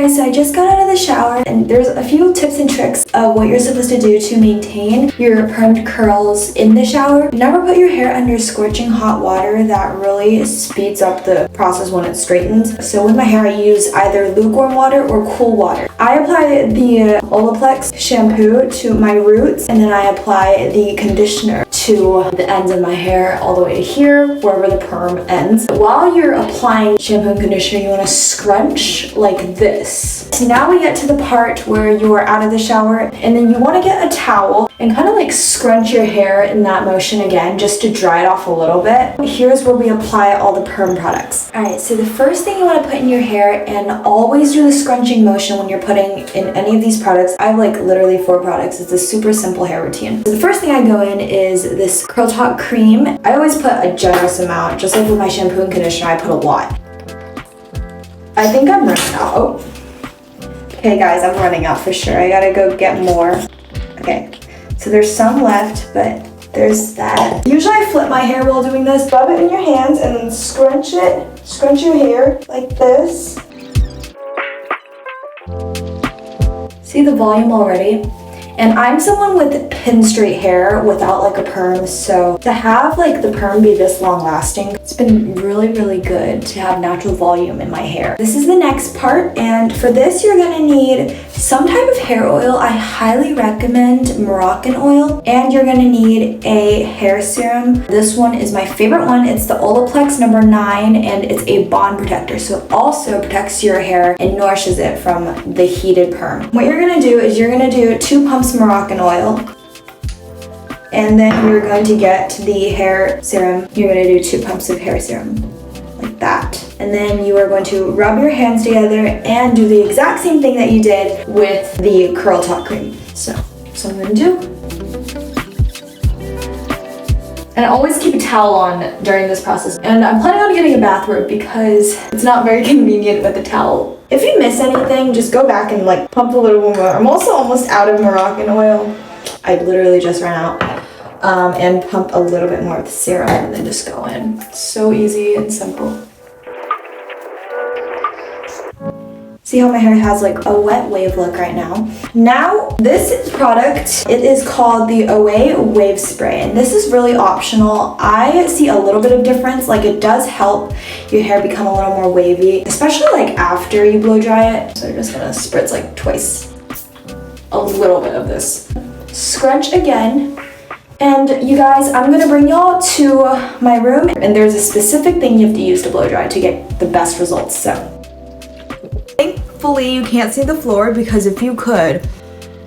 guys, so I just got out of the shower and there's a few tips and tricks of what you're supposed to do to maintain your permed curls in the shower. Never put your hair under scorching hot water. That really speeds up the process when it straightens. So with my hair, I use either lukewarm water or cool water. I apply the Olaplex shampoo to my roots, and then I apply the conditioner to the ends of my hair all the way to here, wherever the perm ends. While you're applying shampoo and conditioner, you want to scrunch like this. So now we get to the part where you are out of the shower, and then you want to get a towel and kind of like scrunch your hair in that motion again, just to dry it off a little bit. Here's where we apply all the perm products. Alright, so the first thing you want to put in your hair, and always do the scrunching motion when you're putting in any of these products. I have like literally 4 products. It's a super simple hair routine. So the first thing I go in is this Curl Talk cream. I always put a generous amount, just like with my shampoo and conditioner, I put a lot. I think I'm running out. Oh. Okay guys, I'm running out for sure. I gotta go get more. Okay, so there's some left, but there's that. Usually I flip my hair while doing this. Rub it in your hands and then scrunch it. Scrunch your hair like this. See the volume already? And I'm someone with pin straight hair without like a perm, so to have like the perm be this long lasting, it's been really, really good to have natural volume in my hair. This is the next part, and for this you're gonna need some type of hair oil. I highly recommend Moroccan oil, and you're gonna need a hair serum. This one is my favorite one. It's the Olaplex number 9, and it's a bond protector, so it also protects your hair and nourishes it from the heated perm. What you're gonna do is you're gonna do 2 pumps Moroccan oil, and then you're going to get the hair serum. You're going to do 2 pumps of hair serum like that, and then you are going to rub your hands together and do the exact same thing that you did with the Curl Talk cream. So I'm going to do, and I always keep a towel on during this process, and I'm planning on getting a bath robe because it's not very convenient with a towel. If you miss anything, just go back and like pump a little more. I'm also almost out of Moroccan oil. I literally just ran out. And pump a little bit more of the serum and then just go in. So easy and simple. See how my hair has like a wet wave look right now? Now, this product, it is called the Away Wave Spray, and this is really optional. I see a little bit of difference, like it does help your hair become a little more wavy, especially like after you blow dry it. So I'm just gonna spritz like twice, a little bit of this. Scrunch again. And you guys, I'm gonna bring y'all to my room, and there's a specific thing you have to use to blow dry to get the best results, so. Thankfully, you can't see the floor, because if you could,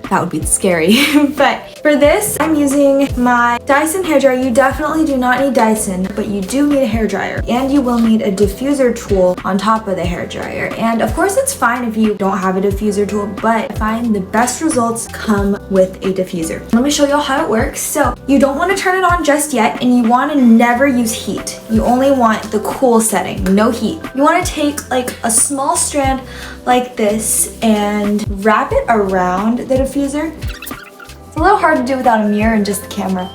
that would be scary. But for this, I'm using my Dyson hairdryer. You definitely do not need Dyson, but you do need a hairdryer, and you will need a diffuser tool on top of the hairdryer. And of course, it's fine if you don't have a diffuser tool, but I find the best results come with a diffuser. Let me show y'all how it works. So you don't want to turn it on just yet, and you want to never use heat. You only want the cool setting, no heat. You want to take like a small strand like this and wrap it around the diffuser. It's a little hard to do without a mirror and just the camera.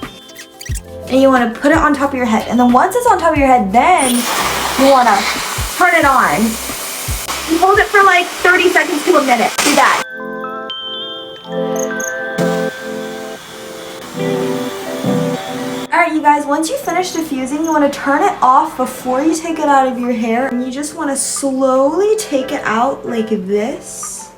And you want to put it on top of your head. And then once it's on top of your head, then you want to turn it on. You hold it for like 30 seconds to a minute. Do that. Alright you guys, once you finish diffusing, you want to turn it off before you take it out of your hair. And you just want to slowly take it out like this.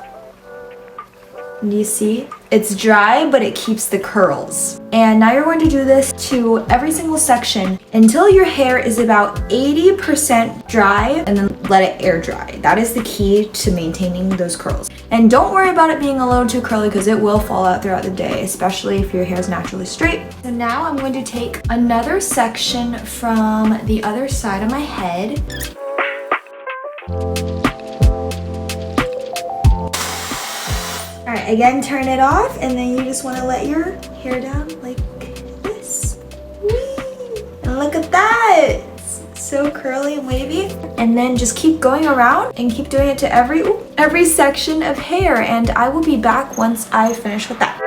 Do you see? It's dry, but it keeps the curls. And now you're going to do this to every single section until your hair is about 80% dry, and then let it air dry. That is the key to maintaining those curls. And don't worry about it being a little too curly, because it will fall out throughout the day, especially if your hair is naturally straight. So now I'm going to take another section from the other side of my head. Alright, again, turn it off, and then you just want to let your hair down like this. Whee! And look at that! It's so curly and wavy. And then just keep going around and keep doing it to every section of hair, and I will be back once I finish with that.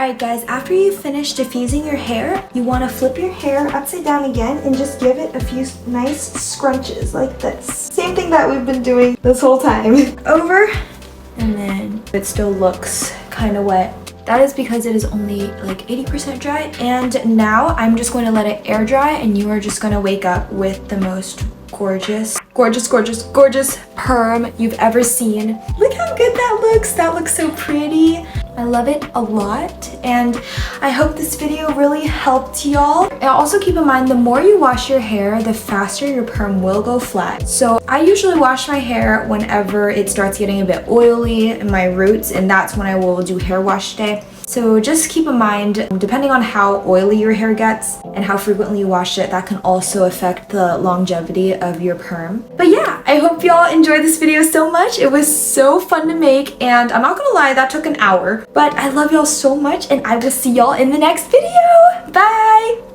Alright guys, after you finish diffusing your hair, you want to flip your hair upside down again and just give it a few nice scrunches like this. Same thing that we've been doing this whole time. Over, and then it still looks kind of wet. That is because it is only like 80% dry. And now I'm just going to let it air dry, and you are just going to wake up with the most gorgeous perm you've ever seen. Look how good that looks. That looks so pretty. I love it a lot, and I hope this video really helped y'all. And also keep in mind, the more you wash your hair, the faster your perm will go flat. So I usually wash my hair whenever it starts getting a bit oily in my roots, and that's when I will do hair wash day. So just keep in mind, depending on how oily your hair gets and how frequently you wash it, that can also affect the longevity of your perm. But yeah, I hope y'all enjoyed this video so much. It was so fun to make, and I'm not gonna lie, that took an hour. But I love y'all so much, and I will see y'all in the next video. Bye!